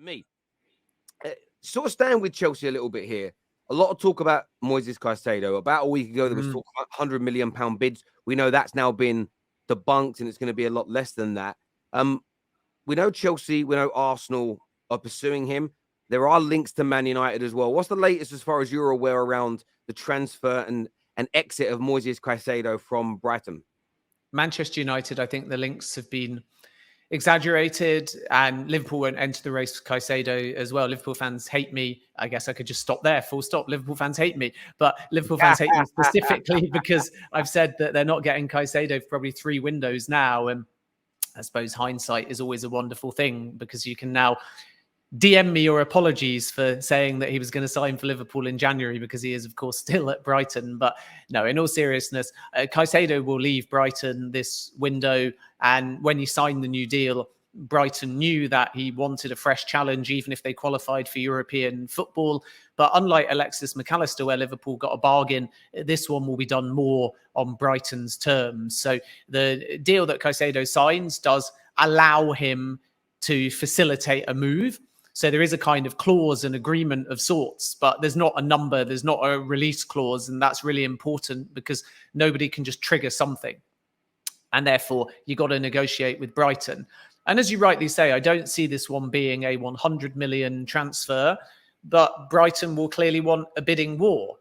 to me. Sort of staying with Chelsea a little bit here. A lot of talk about Moises Caicedo. About a week ago, there was talk about £100 million bids. We know that's now been debunked, and it's going to be a lot less than that. We know Chelsea, we know Arsenal are pursuing him. There are links to Man United as well. What's the latest as far as you're aware around the transfer and exit of Moises Caicedo from Brighton? Manchester United, I think the links have been exaggerated, and Liverpool won't enter the race with Caicedo as well. Liverpool fans hate me. I guess I could just stop there, full stop. Liverpool fans hate me, but Liverpool fans hate me specifically because I've said that they're not getting Caicedo for probably 3 windows now. And I suppose hindsight is always a wonderful thing, because you can now DM me your apologies for saying that he was going to sign for Liverpool in January, because he is, of course, still at Brighton. But no, in all seriousness, Caicedo will leave Brighton this window. And when he signed the new deal, Brighton knew that he wanted a fresh challenge, even if they qualified for European football. But unlike Alexis McAllister, where Liverpool got a bargain, this one will be done more on Brighton's terms. So the deal that Caicedo signs does allow him to facilitate a move. So there is a kind of clause, an agreement of sorts, but there's not a number, there's not a release clause. And that's really important, because nobody can just trigger something. And therefore, you got to negotiate with Brighton. And as you rightly say, I don't see this one being a 100 million transfer, but Brighton will clearly want a bidding war.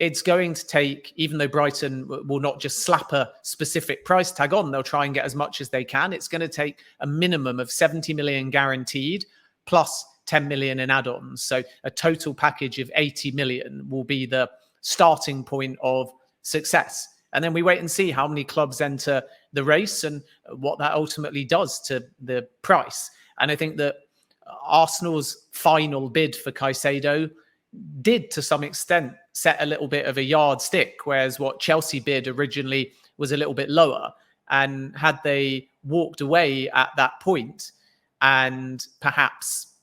It's going to take, even though Brighton will not just slap a specific price tag on, they'll try and get as much as they can. It's going to take a minimum of 70 million guaranteed, plus 10 million in add-ons. So a total package of 80 million will be the starting point of success. And then we wait and see how many clubs enter the race and what that ultimately does to the price. And I think that Arsenal's final bid for Caicedo did, to some extent, set a little bit of a yardstick, whereas what Chelsea bid originally was a little bit lower. And had they walked away at that point, and perhaps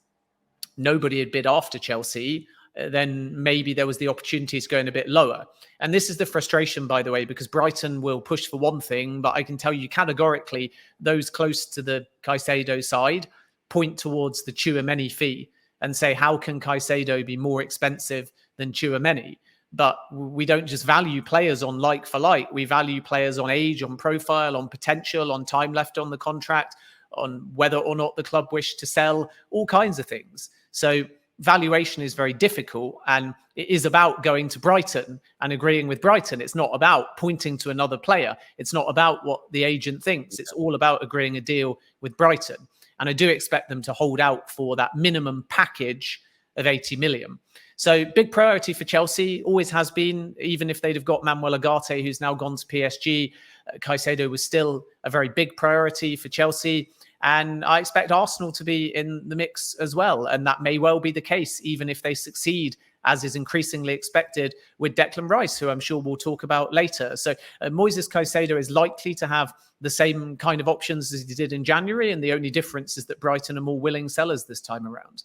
nobody had bid after Chelsea, then maybe there was the opportunity to go in a bit lower. And this is the frustration, by the way, because Brighton will push for one thing, but I can tell you categorically, those close to the Caicedo side point towards the Tchouaméni fee and say, how can Caicedo be more expensive than Tchouaméni? But we don't just value players on like for like. We value players on age, on profile, on potential, on time left on the contract, on whether or not the club wish to sell, all kinds of things. So valuation is very difficult, and it is about going to Brighton and agreeing with Brighton. It's not about pointing to another player. It's not about what the agent thinks. It's all about agreeing a deal with Brighton. And I do expect them to hold out for that minimum package of 80 million. So big priority for Chelsea, always has been, even if they'd have got Manuel Ugarte, who's now gone to PSG. Caicedo was still a very big priority for Chelsea. And I expect Arsenal to be in the mix as well. And that may well be the case, even if they succeed, as is increasingly expected with Declan Rice, who I'm sure we'll talk about later. So Moises Caicedo is likely to have the same kind of options as he did in January. And the only difference is that Brighton are more willing sellers this time around.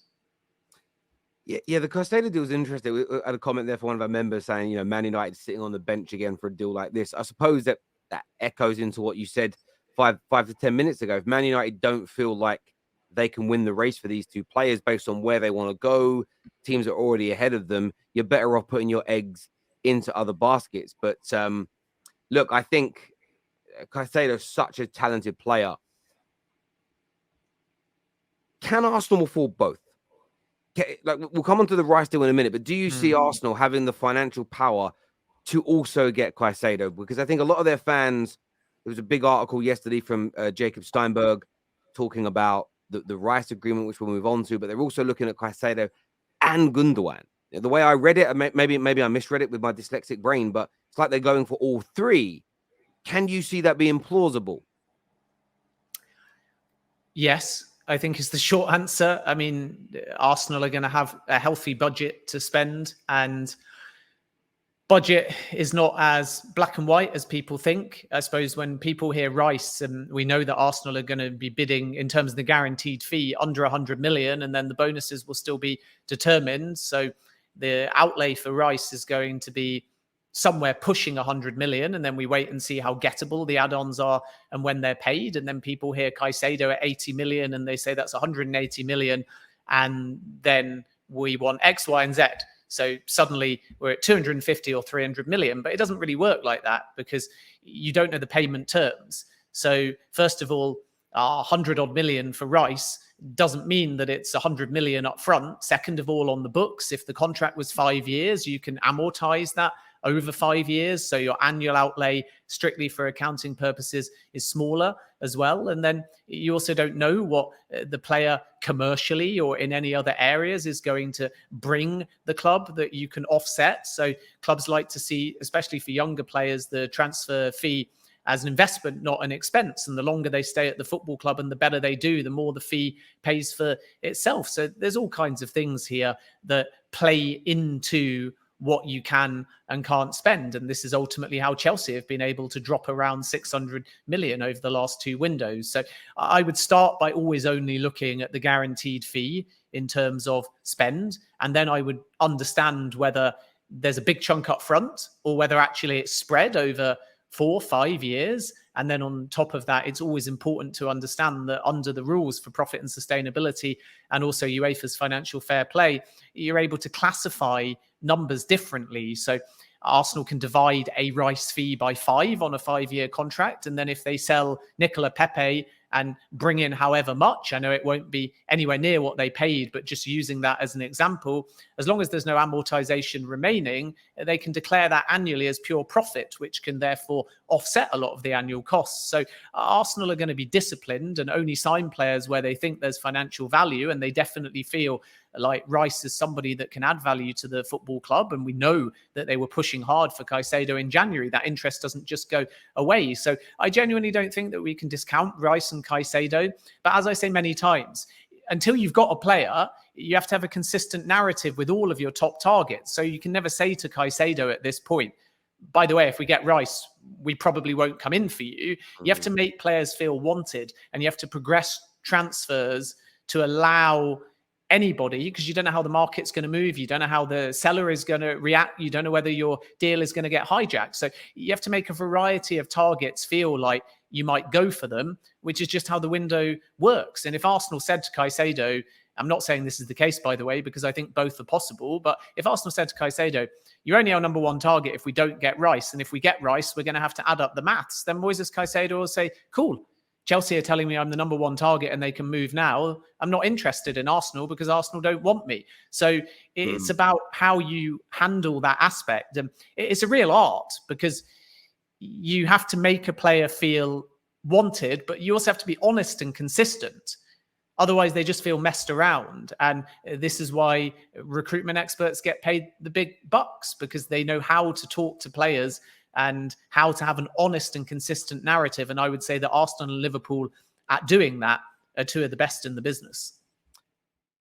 Yeah, the Caicedo deal is interesting. We had a comment there for one of our members saying, Man United sitting on the bench again for a deal like this. I suppose that echoes into what you said five to 10 minutes ago. If Man United don't feel like they can win the race for these two players based on where they want to go, teams are already ahead of them, you're better off putting your eggs into other baskets. But look, I think Caicedo is such a talented player. Can Arsenal afford both? We'll come on to the Rice deal in a minute, but do you see Arsenal having the financial power to also get Caicedo? Because I think a lot of their fans, there was a big article yesterday from Jacob Steinberg talking about the Rice agreement, which we'll move on to, but they're also looking at Caicedo and Gundogan. The way I read it, maybe I misread it with my dyslexic brain, but it's like they're going for all three. Can you see that being plausible? Yes, I think is the short answer. I mean, Arsenal are going to have a healthy budget to spend, and budget is not as black and white as people think. I suppose when people hear Rice, and we know that Arsenal are going to be bidding in terms of the guaranteed fee under 100 million, and then the bonuses will still be determined. So the outlay for Rice is going to be somewhere pushing 100 million, and then we wait and see how gettable the add-ons are and when they're paid. And then people hear Caicedo at 80 million and they say that's 180 million. and then we want X, Y, and Z. So suddenly we're at 250 or 300 million, but it doesn't really work like that because you don't know the payment terms. So first of all, 100 odd million for Rice doesn't mean that it's 100 million up front. Second of all, on the books, if the contract was 5 years, you can amortize that over 5 years. So your annual outlay, strictly for accounting purposes, is smaller as well. And then you also don't know what the player commercially or in any other areas is going to bring the club that you can offset. So clubs like to see, especially for younger players, the transfer fee as an investment, not an expense. And the longer they stay at the football club and the better they do, the more the fee pays for itself. So there's all kinds of things here that play into what you can and can't spend. And this is ultimately how Chelsea have been able to drop around 600 million over the last 2 windows. So I would start by always only looking at the guaranteed fee in terms of spend. And then I would understand whether there's a big chunk up front or whether actually it's spread over 4 or 5 years. And then on top of that, it's always important to understand that under the rules for profit and sustainability and also UEFA's financial fair play, you're able to classify numbers differently. So Arsenal can divide a Rice fee by 5 on a 5-year contract. And then if they sell Nicola Pepe and bring in however much, I know it won't be anywhere near what they paid, but just using that as an example, as long as there's no amortization remaining, they can declare that annually as pure profit, which can therefore offset a lot of the annual costs. So Arsenal are going to be disciplined and only sign players where they think there's financial value, and they definitely feel like Rice is somebody that can add value to the football club. And we know that they were pushing hard for Caicedo in January. That interest doesn't just go away. So I genuinely don't think that we can discount Rice and Caicedo. But as I say many times, until you've got a player, you have to have a consistent narrative with all of your top targets. So you can never say to Caicedo at this point, by the way, if we get Rice, we probably won't come in for you. You have to make players feel wanted, and you have to progress transfers to allow anybody, because you don't know how the market's going to move. You don't know how the seller is going to react. You don't know whether your deal is going to get hijacked. So you have to make a variety of targets feel like you might go for them, which is just how the window works. And if Arsenal said to Caicedo, I'm not saying this is the case, by the way, because I think both are possible, but if Arsenal said to Caicedo, you're only our number one target if we don't get Rice, and if we get Rice, we're going to have to add up the maths, then Moises Caicedo will say, cool, Chelsea are telling me I'm the number one target and they can move now. I'm not interested in Arsenal because Arsenal don't want me. So it's about how you handle that aspect. And it's a real art because you have to make a player feel wanted, but you also have to be honest and consistent. Otherwise, they just feel messed around. And this is why recruitment experts get paid the big bucks, because they know how to talk to players and how to have an honest and consistent narrative. And I would say that Arsenal and Liverpool at doing that are 2 of the best in the business.